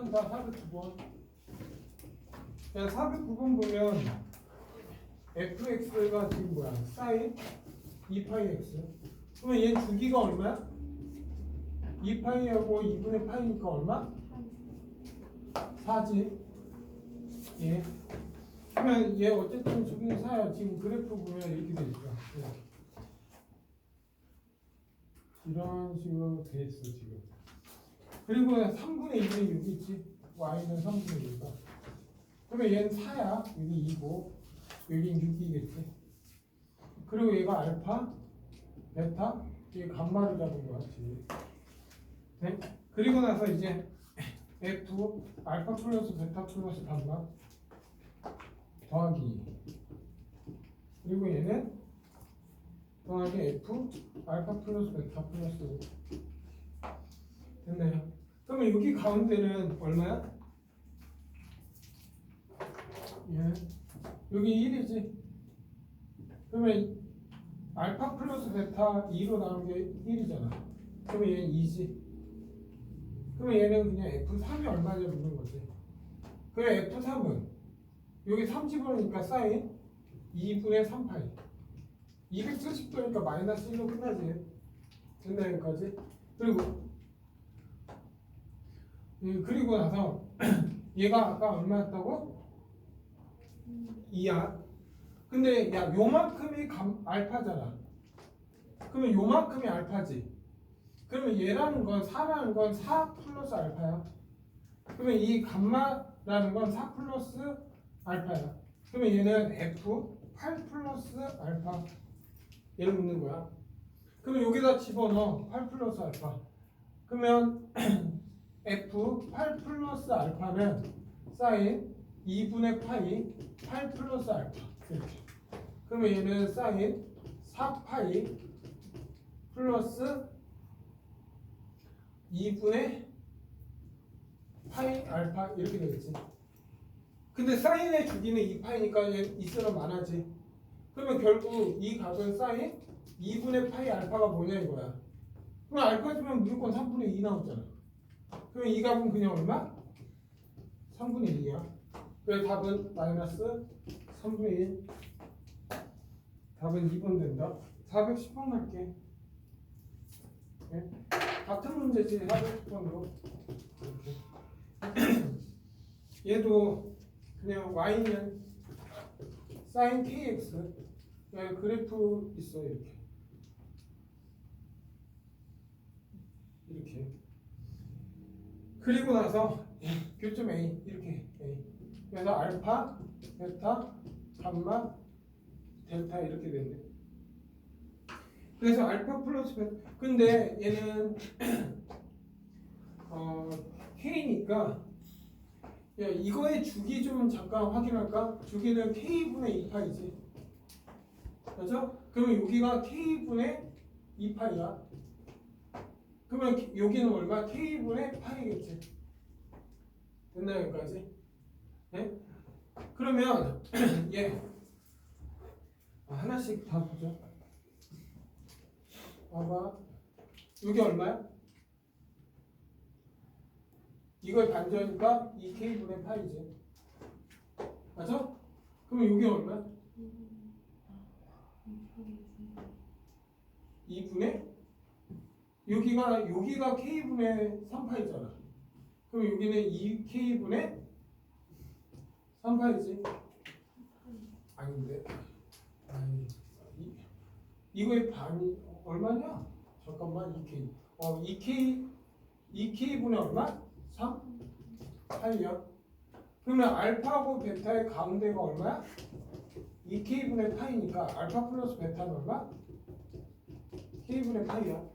409번이다. 409번. 자, 409번 보면 fx가 지금 뭐야? 사인 2파이 x. 그러면 얘 주기가 얼마야? 2파이하고 2분의 파이니까 얼마? 4지. 예. 그러면 얘 어쨌든 주기는 4야. 지금 그래프 보면 이렇게 돼 있어. 이런 식으로 돼 있어 지금. 그리고 3분의 2는 여기 있지. y는 3분의 2가. 그러면 얘는 4야. 여기 2고 여긴 6이겠지. 그리고 얘가 알파, 베타, 이게 감마를 잡은 거 같지. 네? 그리고 나서 이제 F 알파 플러스 베타 플러스 감마 더하기. 그리고 얘는 더하기 F 알파 플러스 베타 플러스. 됐나요? 그러면 여기 가운데는 얼마야? 예. 여기 1이지. 그러면 알파 플러스 베타 2로 나온 게 1이잖아. 그러면 얘는 2지. 그러면 얘는 그냥 F3이 얼마냐 묻는 거지. 그래 F3은 여기 30원이니까 사인 2분의 3파이. 270도니까 마이너스 1로 끝나지. 됐나 여기까지? 그리고 나서 얘가 아까 얼마였다고? 2야. 근데 야 요만큼이 알파잖아. 그러면 요만큼이 알파지. 그러면 얘라는 건 4라는 건 4 플러스 알파야. 그러면 이 감마라는 건 4 플러스 알파야. 그러면 얘는 F 8 플러스 알파. 얘를 묻는 거야. 그러면 여기다 집어넣어. 8 플러스 알파. 그러면 F 8 플러스 알파는 사인 2분의 파이 8 플러스 알파. 이렇게. 그러면 얘는 사인 4파이 플러스 2분의 파이 알파 이렇게 되겠지. 근데 사인의 주기는 2파이니까 얘 있으면 많아지. 그러면 결국 이 값은 사인 2분의 파이 알파가 뭐냐 이거야. 그럼 알파지면 무조건 3분의 2 나오잖아. 그러면 이 값은 그냥 얼마? 3분의 2야. 그래서 답은 마이너스 3분의 1. 답은 2번 된다. 410번 갈게. 네? 같은 문제지. 410번으로. 얘도 그냥 y는 sin kx. 그래프 있어 이렇게. 이렇게. 그리고 나서 교점 A 이렇게 A. 그래서 알파, 베타, 감마, 델타 이렇게 됐네. 그래서 알파 플러스 베타. 근데 얘는 K니까 야, 이거의 주기 좀 잠깐 확인할까? 주기는 K분의 2파이지. 그렇죠? 그러면 여기가 K분의 2파이야. 그러면 여기는 얼마? K분의 파이겠지. 됐나요? 여기까지? 네? 그러면 얘 하나씩 다 보자. 봐봐. 여기 얼마야? 이걸 반전이니까 2K분의 파이지. 맞죠? 그러면 여기 얼마야? 2분의 여기가 K분의 3파이잖아. 그럼 여기는 2K분의 3파이지. 아닌데. 아니, 이거의 반이 얼마냐? 잠깐만 2K. 2K분의 얼마? 3? 파이야. 그러면 알파하고 베타의 가운데가 얼마야? 2K분의 파이니까 알파 플러스 베타는 얼마? K분의 파이야.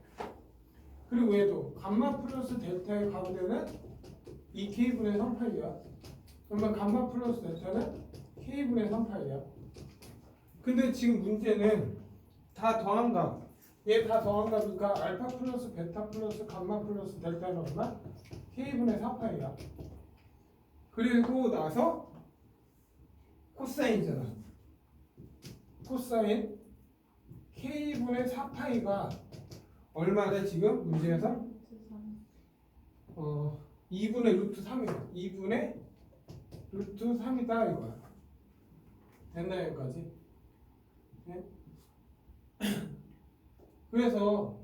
그리고 얘도 감마 플러스 델타의 가운데는 2K분의 3파이야. 그러면 감마 플러스 델타는 K분의 3파이야. 근데 지금 문제는 다 더한 값. 얘 다 더한 값이니까 알파 플러스 베타 플러스 감마 플러스 델타는 얼마? K분의 4파이야. 그리고 나서 코사인이잖아. 코사인 K분의 4파이가 얼마래 지금 문제에서? 2분의 루트 3이다. 2분의 루트 3이다 이거야. 됐나요 여기까지? 네? 그래서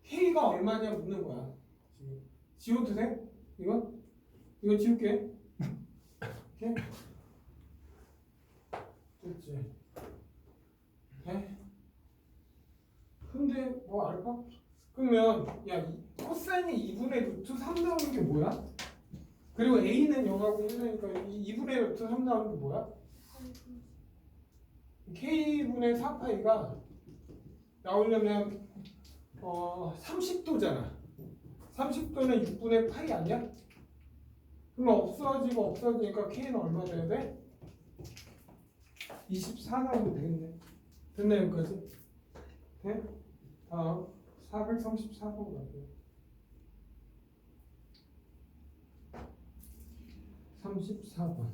K가 얼마냐 묻는 거야. 지금 지워도 돼? 이거 지울게. 오케이? 됐지? 네? 근데 뭐 알파? 그러면 야 코사인이 2분의 루트 3 나오는 게 뭐야? 그리고 A는 0하고 1이니까 2분의 루트 3 나오는 게 뭐야? K분의 4파이가 나오려면 30도잖아. 30도는 6분의 파이 아니야? 그럼 없어지니까 K는 얼마 돼야 돼? 24 나오면 되겠네. 됐나 여기까지? 네? 다음 434번 갈게요. 34번.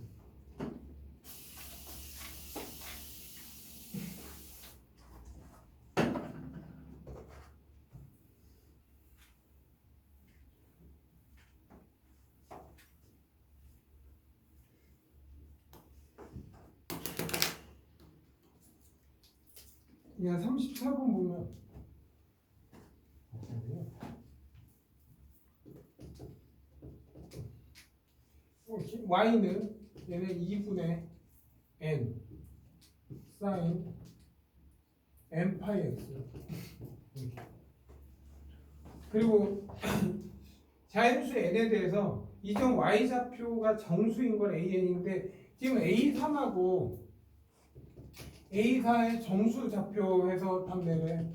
야 34번 보면 y는 얘는 2분의 n 사인 n 파이 x 이렇게. 그리고 자연수 n에 대해서 이전 y 좌표가 정수인 건 an인데 지금 a3하고 a4의 정수 좌표에서 답 내래.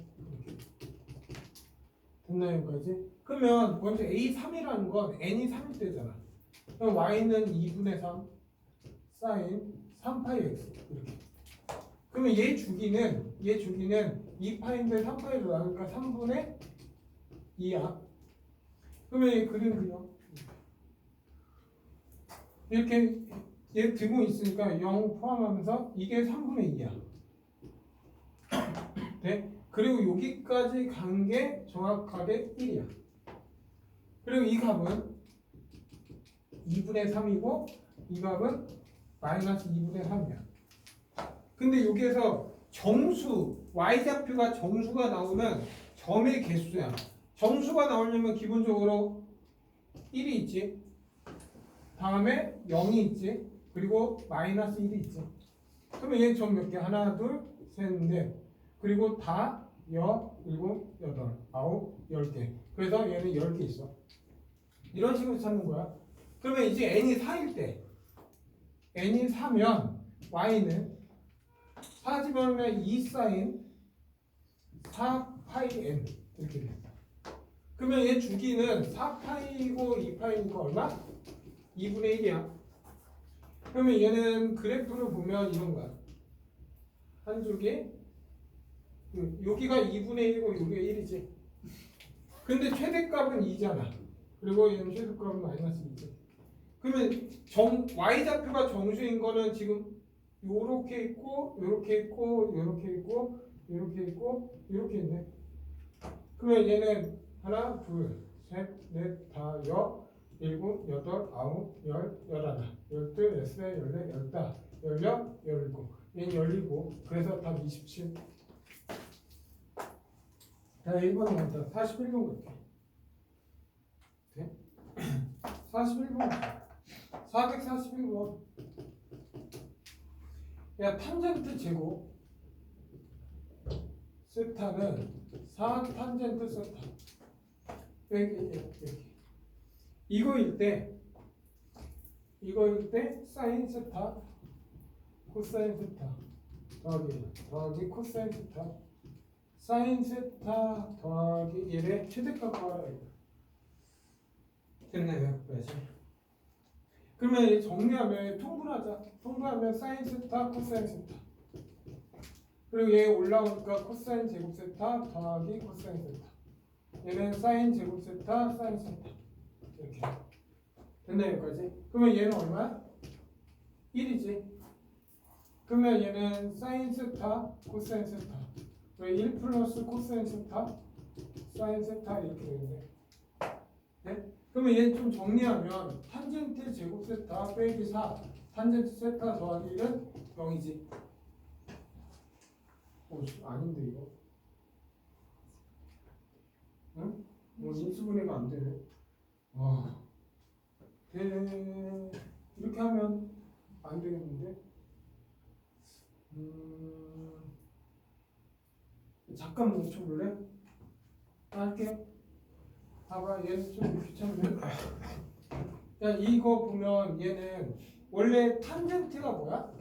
됐나요 여기까지? 그러면 먼저 a3이라는 건 n이 3일 때잖아. 그럼 y는 2분의 3 사인 3파이 x 이렇게. 그러면 얘 주기는 2파인데 3파이로 나오니까 3분의 2야. 그러면 얘 그림 그려. 이렇게 얘 들고 있으니까 0 포함하면서 이게 3분의 2야. 네? 그리고 여기까지 간 게 정확하게 1이야. 그리고 이 값은 2분의 3이고 이 값은 마이너스 2분의 3이야. 근데 여기에서 정수, y좌표가 정수가 나오면 점의 개수야. 정수가 나오려면 기본적으로 1이 있지. 다음에 0이 있지. 그리고 마이너스 1이 있지. 그러면 얘 점 몇 개? 하나, 둘, 셋, 넷. 그리고 다, 여, 일곱, 여덟, 아홉, 10개. 그래서 얘는 10개 있어. 이런 식으로 찾는 거야. 그러면 이제 n이 4일 때 n이 4면 y는 4집어넣으면 2 사인 4파이 n 이렇게 돼. 그러면 얘 주기는 4파이고 2파이니까 얼마? 2분의 1이야. 그러면 얘는 그래프를 보면 이런 거야. 한 줄기 여기가 2분의 1이고 여기가 1이지. 근데 최대값은 2잖아. 그리고 얘는 최소값은 마이너스 2지. 그러면 y좌표가 정수인 거는 지금 요렇게 있고 요렇게 있고 요렇게 있고 요렇게 있고 요렇게 있네. 그러면 얘는 하나, 둘, 셋, 넷, 다, 여, 일곱, 여덟, 아홉, 열, 열하나, 열둘, 열세, 열네, 열다, 열여, 열일곱. 얘는 열이고 그래서 답 27. 자 1번 간다. 41번 갈게. 네? 41번 441번. 야 탄젠트 제곱 세타는 4 탄젠트 세타 이렇게. 이거일 때 사인 세타 코사인 세타 더하기 코사인 세타 사인 세타 더하기 1의 최대값 구하라. 됐나요? 그래서 그러면 정리하면 통분하면 사인 세타 코사인 세타 그리고 얘 올라오니까 코사인 제곱 세타 더하기 코사인 세타 얘는 사인 제곱 세타 사인 세타 이렇게 됐나요? 여기까지? 그러면 얘는 얼마야? 1이지. 그러면 얘는 사인 세타 코사인 세타 왜 1 플러스 코사인 세타 사인 세타 이렇게 되겠네. 네? 그러면 얘 좀 정리하면 탄젠트 제곱 세타 빼기 4 탄젠트 세타 더하기 1은 0이지. 오, 아닌데 이거. 응? 뭐 인수분해가 안 되네. 와. 이렇게 하면 안 되겠는데? 잠깐 멈춰볼래? 할게. 봐봐, 얘는 좀 귀찮네. 야, 이거 보면 얘는 원래 탄젠트가 뭐야?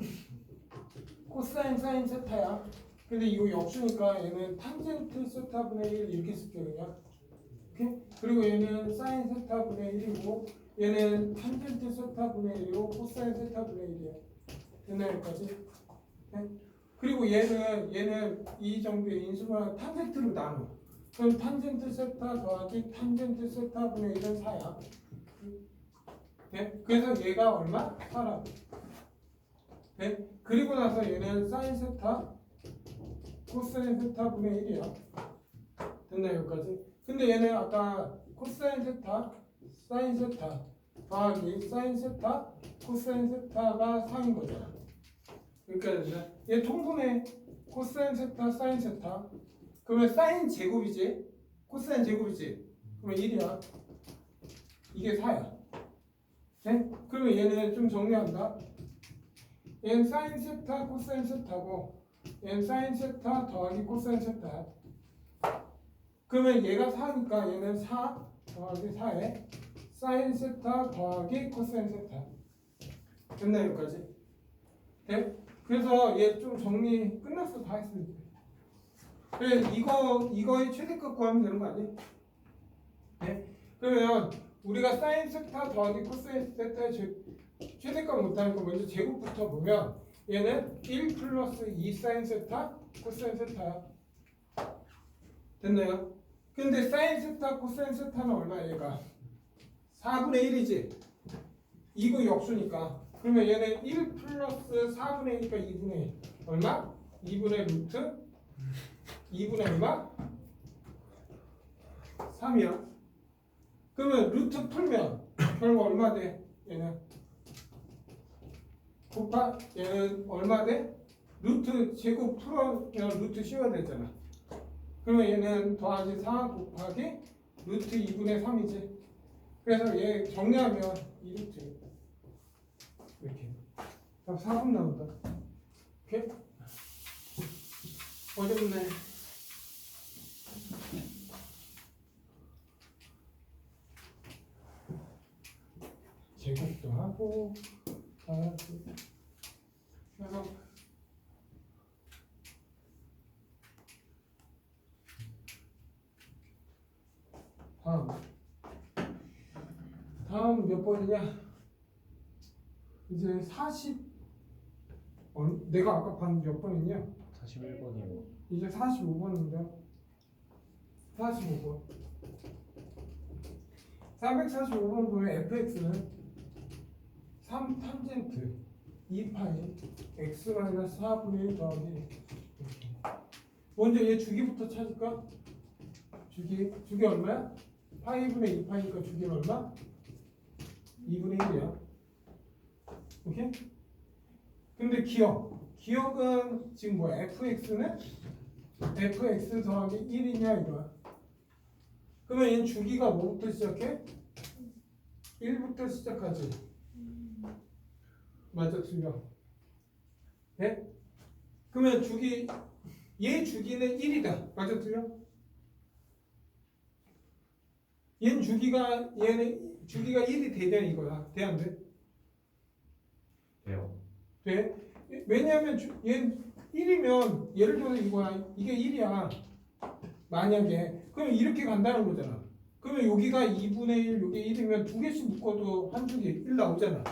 코사인 사인 세타야. 근데 이거 역수니까 얘는 탄젠트 세타분의 1 이렇게 쓸게 그냥. 오케이? 그리고 얘는 사인 세타분의 1이고 얘는 탄젠트 세타분의 1이고 코사인 세타분의 1이야. 됐나 여기까지? 네? 그리고 얘는 이 정도의 인수분해 탄젠트로 나눠. 그럼 탄젠트 세타 더하기 탄젠트 세타분의 1은 4야. 네? 그래서 얘가 얼마? 4라고. 네? 그리고 나서 얘는 사인 세타 코사인 세타분의 1이야. 됐나 여기까지? 근데 얘는 아까 코사인 세타 사인 세타 더하기 사인 세타 코사인 세타가 4인 거잖아. 여기까지 됐나? 얘 통분해. 코사인 세타 사인 세타 그러면 사인 제곱이지? 코사인 제곱이지? 그러면 1이야. 이게 4야. 네? 그러면 얘는 좀 정리한다. 얘는 사인 세타 코사인 세타고 얘는 사인 세타 더하기 코사인 세타야. 그러면 얘가 4니까 얘는 4 더하기 4에 사인 세타 더하기 코사인 세타. 됐나 여기까지? 네? 그래서 얘 좀 정리 끝났어. 다 했으니까. 그래 이거의 최대값 구하면 되는 거 아니? 네? 그러면 우리가 사인 세타 더하기 코사인 세타의 최대값 못하니까 먼저 제곱부터 보면 얘는 1 플러스 2 사인 세타 코사인 세타야. 됐나요? 근데 사인 세타 코사인 세타는 얼마야 얘가? 4분의 1이지? 이거 역수니까 그러면 얘는 1 플러스 4분의 1이니까 2분의 1 얼마? 2분의 루트 2분의 얼마? 3이야. 그러면 루트 풀면 결국 얼마 돼? 얘는 얘는 얼마 돼? 루트 제곱 풀어면 루트 씌워야 되잖아. 그러면 얘는 더하기 4 곱하기 루트 2분의 3이지. 그래서 얘 정리하면 2루트 이렇게 답 4분 나온다. 오케이? 어렵네. 제곱도 하고 더하기 그래서 다음 몇 번이냐? 이제 40 내가 아까 반 몇 번이냐? 41번이요. 이제 45번인데 45번 445번 보면 fx는 3 탄젠트 2파이 x-4분의 1 더하기 이렇게. 먼저 얘 주기부터 찾을까? 주기 얼마야? 파이분의 2파이니까 주기는 얼마? 2분의 1이야. 오케이? 근데 기억은 지금 뭐야? fx는 fx 더하기 1이냐 이거야. 그러면 얘는 주기가 뭐부터 시작해? 1부터 시작하지. 맞아, 틀려. 네? 그러면 얘 주기는 1이다. 맞아, 틀려? 얘는 주기가 1이 되냐 이거야. 돼, 안 돼? 돼요. 돼? 왜냐하면 얘는 1이면 예를 들어서 이거야. 이게 1이야. 만약에 그럼 이렇게 간다는 거잖아. 그러면 여기가 2분의 1, 여기 1이면 두 개씩 묶어도 한 주기 1 나오잖아.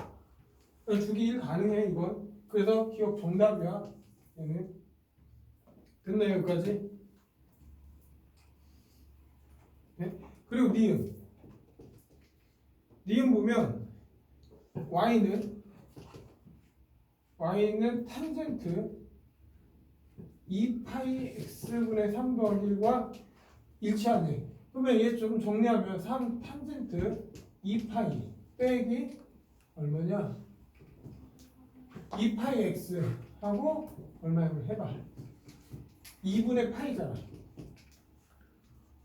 주기 1 가능해 이건. 그래서 기억 정답이야. 얘는. 됐나요 여기까지? 네? 그리고 니은 보면 y는 탄젠트 2파이 x분의 3 더하기 1과 일치하네. 그러면 얘 좀 정리하면 3 탄젠트 2파이 빼기 얼마냐? 2파이 x 하고 얼마를 해봐. 2분의 파이잖아.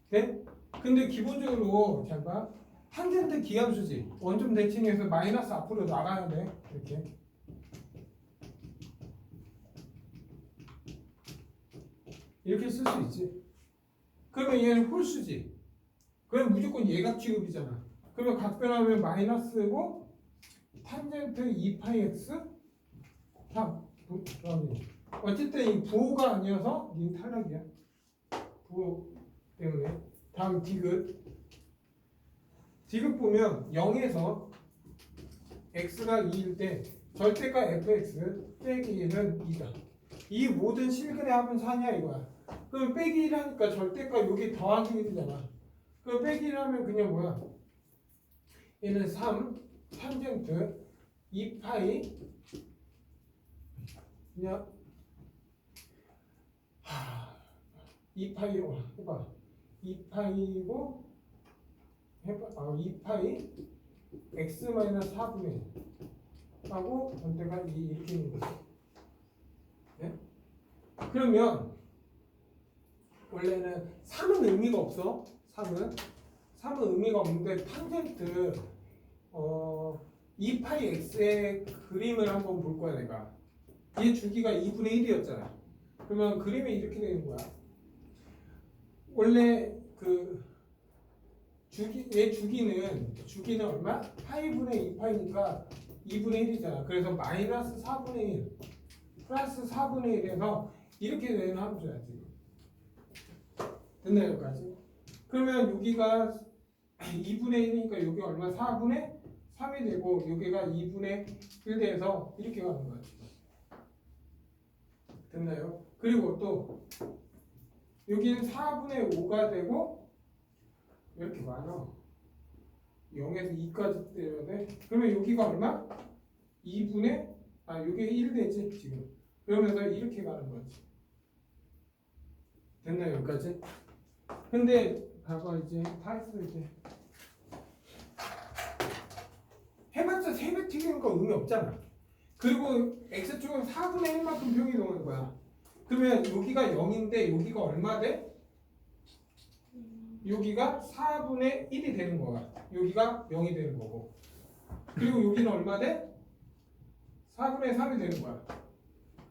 네? 근데 기본적으로 잘 봐. 탄젠트 기함수지. 원점 대칭해서 마이너스 앞으로 나가야 돼. 이렇게. 이렇게 쓸 수 있지. 그러면 얘는 홀수지. 그럼 무조건 예각 취급이잖아. 그러면 각변하면 마이너스고 탄젠트 2파이 x 다 어쨌든 이 부호가 아니어서 닌 탈락이야. 부호 때문에. 다음 디귿. 디귿 보면 0에서 x가 2일 때 절대가 fx 빼기 1은 2다. 이 모든 실근의 합은 4냐 이거야. 그럼 빼기 1 하니까 절대가 여기 더하기 1이잖아. 그럼 빼기 1 하면 그냥 뭐야? 얘는 3 탄젠트 2파이 그냥 2파이로 해봐. 2파이고 해봐. 2파이 x 마이너스 4분의 1 하고 전대가 이렇게 있는 거지. 네? 그러면 원래는 3은 의미가 없어. 3은 의미가 없는데 탄젠트 2파이 x의 그림을 한번 볼 거야 내가. 얘 주기가 2분의 1이었잖아. 그러면 그림이 이렇게 되는 거야. 원래 그 얘 주기는 얼마? 파이분의 2파이니까 2분의 1이잖아. 그래서 마이너스 4분의 1 플러스 4분의 1에서 이렇게 되는 함수야 지금. 됐나 여기까지? 그러면 여기가 2분의 1이니까 여기 얼마? 4분의 3이 되고 여기가 2분의 1 돼서 이렇게 가는 거야 지금. 됐나요? 그리고 또 여기는 4분의 5가 되고 이렇게 많아. 0에서 2까지 때려야 돼. 그러면 여기가 얼마? 2분의 여기 1 되지 지금. 그러면서 이렇게 가는 거지. 됐나요 여기까지? 근데 봐봐 이제 다 했어 이제. 해봤자 3배 튀기는 거 의미 없잖아. 그리고 x축은 4분의 1만큼 평이 도는 거야. 그러면 여기가 0인데 여기가 얼마 돼? 여기가 4분의 1이 되는 거야. 여기가 0이 되는 거고. 그리고 여기는 얼마 돼? 4분의 3이 되는 거야.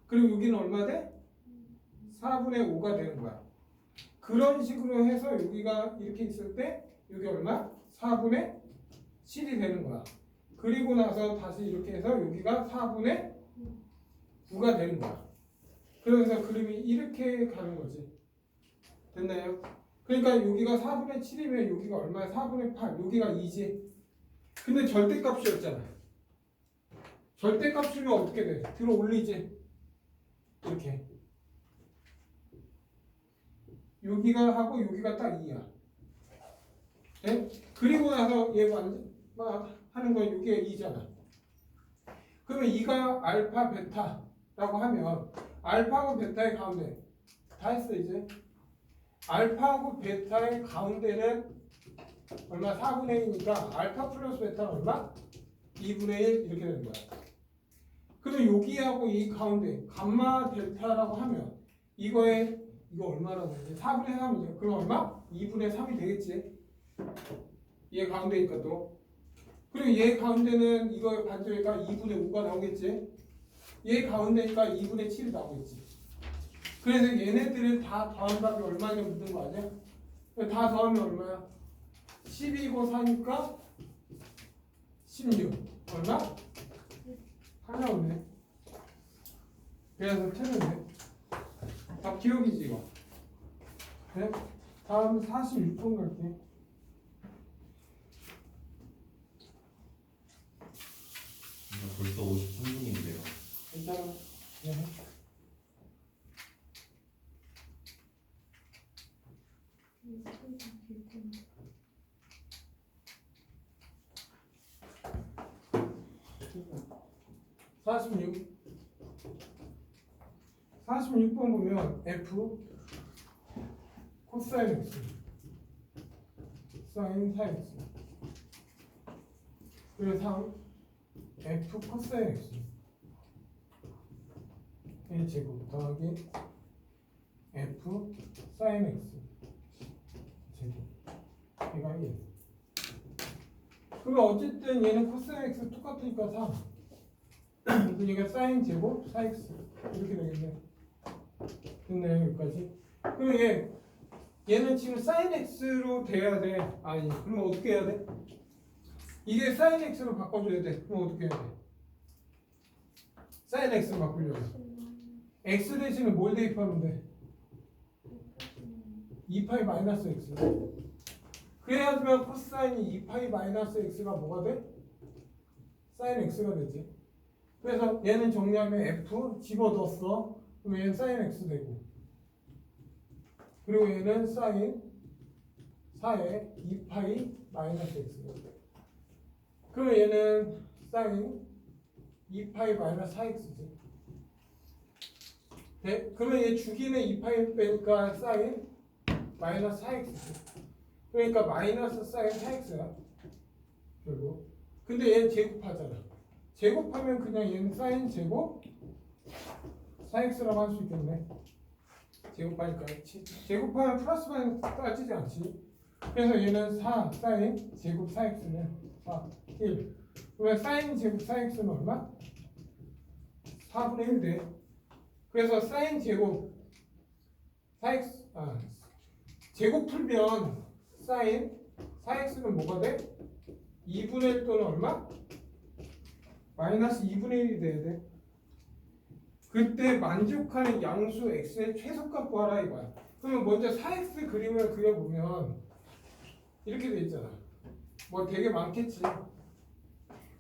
그리고 여기는 얼마 돼? 4분의 5가 되는 거야. 그런 식으로 해서 여기가 이렇게 있을 때 여기 얼마? 4분의 7이 되는 거야. 그리고 나서 다시 이렇게 해서 여기가 4분의 9가 되는 거야. 그래서 그림이 이렇게 가는 거지. 됐나요? 그러니까 여기가 4분의 7이면 여기가 얼마야? 4분의 8. 여기가 2지. 근데 절대값이었잖아. 절대값이면 어떻게 돼? 들어 올리지. 이렇게. 여기가 하고 여기가 딱 2야. 네? 그리고 나서 얘 하는 건 여기가 2잖아. 그러면 2가 알파 베타라고 하면 알파하고 베타의 가운데 다 했어 이제. 알파하고 베타의 가운데는 얼마? 4분의 1이니까 알파 플러스 베타는 얼마? 2분의 1 이렇게 되는 거야. 그러면 여기하고 이 가운데 감마 델타라고 하면 이거 얼마라고 했지? 4분의 3이죠. 그럼 얼마? 2분의 3이 되겠지. 얘 가운데니까 또. 그리고 얘 가운데는 이거 반절이니까 2분의 5가 나오겠지. 얘 가운데니까 2분의 7이 나오겠지. 그래서 얘네들을 다 더한 답이 얼마냐 묻는 거 아니야? 다 더하면 얼마야? 12고 4니까 16. 얼마? 하나 오네. 그래서 틀렸네. 답 기억이지 이거. 그래? 다음 46번 갈게. 벌써 53분인데요. 괜찮아. 네. (46) 46번 보면 F 코사인 X 사인 4x. 그리고 3 f 코사인 x. 의 제곱 더하기 f 사인 x 제곱. 얘가 1. 그러면 어쨌든 얘는 코사인 x 똑같으니까 3. 그러니까 사인 제곱 4x 이렇게 되겠네. 됐나요 여기까지? 그러면 얘는 지금 사인 x로 돼야 돼. 아니 그러면 어떻게 해야 돼? 이게 사인 x로 바꿔줘야 돼. 그럼 어떻게 해야 돼? 사인 x로 바꾸려면 x 대신에 뭘 대입하면 돼? 2파이 마이너스 x. 그래야지만 코사인이 2파이 마이너스 x가 뭐가 돼? 사인 x가 되지. 그래서 얘는 정리하면 f 집어넣었어. 그럼 얘는 사인 x 되고, 그리고 얘는 사인 4에 2파이 마이너스 x가 돼. 그러면 얘는 사인 2파이 마이너스 4x지. 네? 그러면 얘 주기는 2파이 빼니까 사인 마이너스 4x지. 그러니까 마이너스 사인 4x야 결국. 근데 얘는 제곱하잖아. 제곱하면 그냥 얘는 사인 제곱 4x라고 할 수 있겠네. 제곱하니까 제곱하면 플러스 마이너스 따지지 않지. 그래서 얘는 4 사인 제곱 4x는 4 1. 그러면 사인 제곱 4x는 얼마? 4분의 1 돼. 그래서 사인 제곱 4x 제곱 풀면 사인 4x는 뭐가 돼? 2분의 1 또는 얼마? 마이너스 2분의 1이 돼야 돼. 그때 만족하는 양수 x의 최소값 구하라 이거야. 그러면 먼저 4x 그림을 그려보면 이렇게 돼 있잖아. 뭐 되게 많겠지.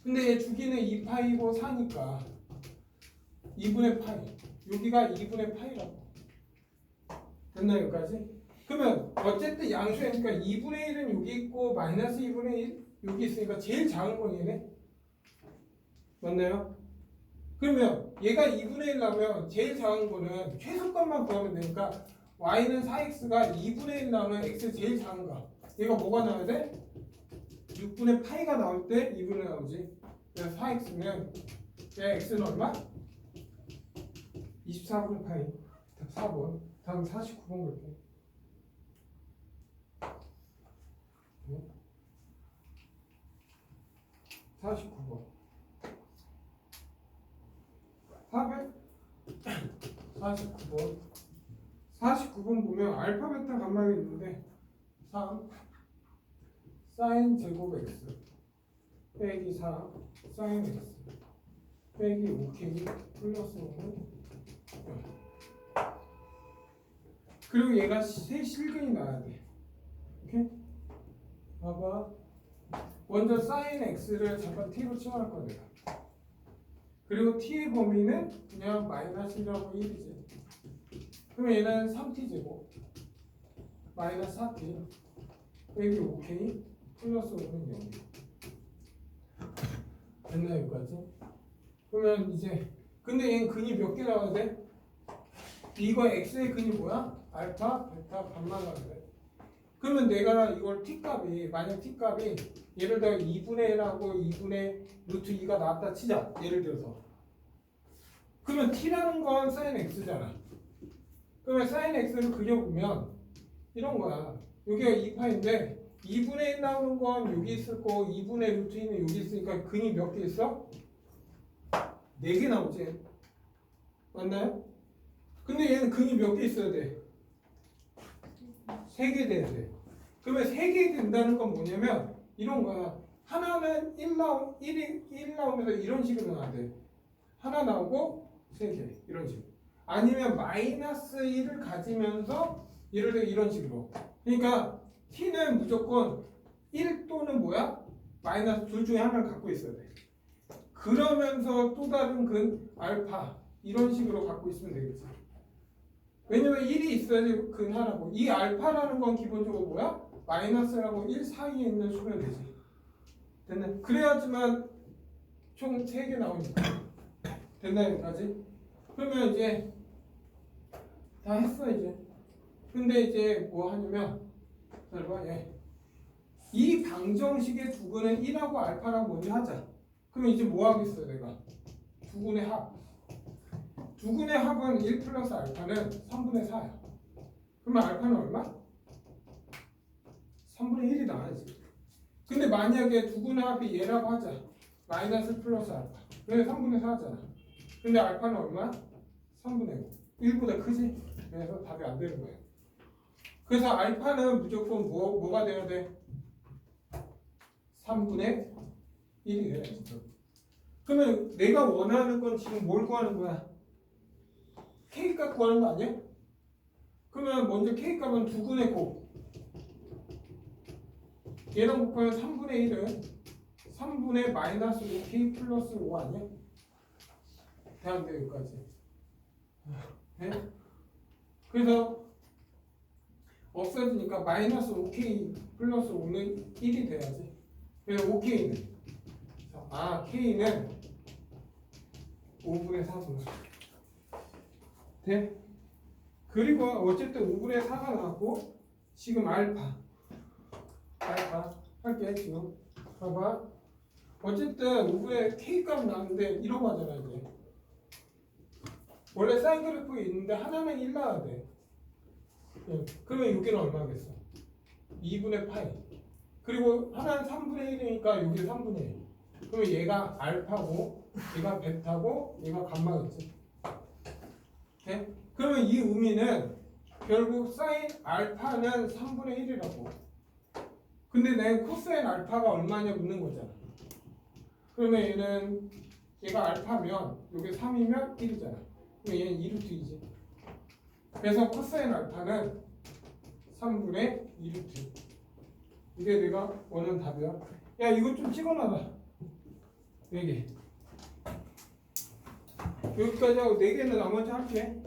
근데 얘 주기는 2파이고 4니까 2분의 파이. 여기가 2분의 파이라고. 됐나 여기까지? 그러면 어쨌든 양수니까 2분의 1은 여기 있고 마이너스 2분의 1 여기 있으니까 제일 작은 건 얘네. 맞나요? 그러면 얘가 2분의 1 나오면 제일 작은 거는 최소값만 구하면 되니까 y는 4x가 2분의 1 나오면 x 제일 작은 거. 얘가 뭐가 나와야 돼? 6분의 파이가 나올 때 2분의 1 나오지. 그래서 4x는 x는 얼마? 24분의 파이. 4번. 다음 49번 볼게. 49번. 49번. 49번 보면 알파 베타 감마가 있는데 3 사인 제곱 x 빼기 4 사인 x 빼기 5k 플러스 5는 0. 그리고 얘가 세 실근이 나와야 돼. 오케이? 봐봐. 먼저 사인 x를 잠깐 t로 치환할 거야 내가. 그리고 t의 범위는 그냥 마이너스 1하고 1이지. 그러면 얘는 3t 제곱 마이너스 4t 빼기 5k 플러스 5는 0. 됐나 여기까지? 그러면 이제 근데 얘는 근이 몇 개 나와야 돼? 이거 x의 근이 뭐야? 알파, 베타, 감마 나와야 돼. 그러면 내가 이걸 t값이 만약 t값이 예를 들어 2분의 1하고 2분의 루트 2가 나왔다 치자. 예를 들어서. 그러면 t라는 건 사인 x잖아. 그러면 사인 x를 그려보면 이런 거야. 여기가 2파인데 2분의 1 나오는 건 여기 있을 거고 2분의 루트 2는 여기 있으니까 근이 몇 개 있어? 4개 나오지. 맞나요? 근데 얘는 근이 몇 개 있어야 돼? 3개 돼야 돼. 그러면 3개 된다는 건 뭐냐면 이런 거야. 하나는 1 나오면서 이런 식으로 나와야 돼. 하나 나오고 3개 이런 식으로. 아니면 마이너스 1을 가지면서 예를 들어 이런 식으로. 그러니까 t는 무조건 1 또는 뭐야? 마이너스 둘 중에 하나를 갖고 있어야 돼. 그러면서 또 다른 근 알파 이런 식으로 갖고 있으면 되겠지. 왜냐면 1이 있어야지 근 하나고 이 알파라는 건 기본적으로 뭐야? 마이너스하고 1 사이에 있는 수면 되지. 됐네. 그래야지만 총 3개 나오니까. 됐나요? 여기까지? 그러면 이제 다 했어 이제. 근데 이제 뭐 하냐면 잘 봐. 예. 이 방정식의 두근은 1하고 알파라고 먼저 하자. 그러면 이제 뭐 하겠어 내가? 두근의 합. 두근의 합은 1 플러스 알파는 3분의 4야. 그러면 알파는 얼마? 3분의 1이 나와야지. 근데 만약에 두근의 합이 얘라고 하자. 마이너스 플러스 알파. 그래서 3분의 4잖아. 근데 알파는 얼마? 3분의 5. 1보다 크지? 그래서 답이 안 되는 거예요. 그래서 알파는 무조건 뭐가 돼야 돼? 3분의 1이 돼야지. 그러면 내가 원하는 건 지금 뭘 구하는 거야? K값 구하는 거 아니야? 그러면 먼저 K값은 두근의 곱. 얘랑 곱하면 3분의 1은 3분의 마이너스 5K 플러스 5 아니야? 대한대 여기까지. 네? 그래서 없어지니까 마이너스 5K 플러스 5는 1이 돼야지. 그래서 5K는 K는 5분의 4분의 돼? 그리고 어쨌든 5분의 4가 나왔고 지금 알파 할게. 지금 봐봐. 어쨌든 5분의 K값 나왔는데 이러고 하잖아. 이제 원래 사인 그래프에 있는데 하나는 1 나와야 돼. 그러면 여기는 얼마겠어? 2분의 파이. 그리고 하나는 3분의 1이니까 여기 3분의 1. 그러면 얘가 알파고 얘가 베타고 얘가 감마겠지. 네? 그러면 이 의미는 결국 사인 알파는 3분의 1이라고. 근데 내 코사인 알파가 얼마냐 묻는 거잖아. 그러면 얘가 알파면 여기 3이면 1이잖아. 그럼 얘는 2루트이지. 그래서 코사인 알파는 3분의 2루트. 이게 내가 원하는 답이야. 야 이거 좀 찍어놔봐. 4개. 여기까지 하고 4개는 나머지 할게.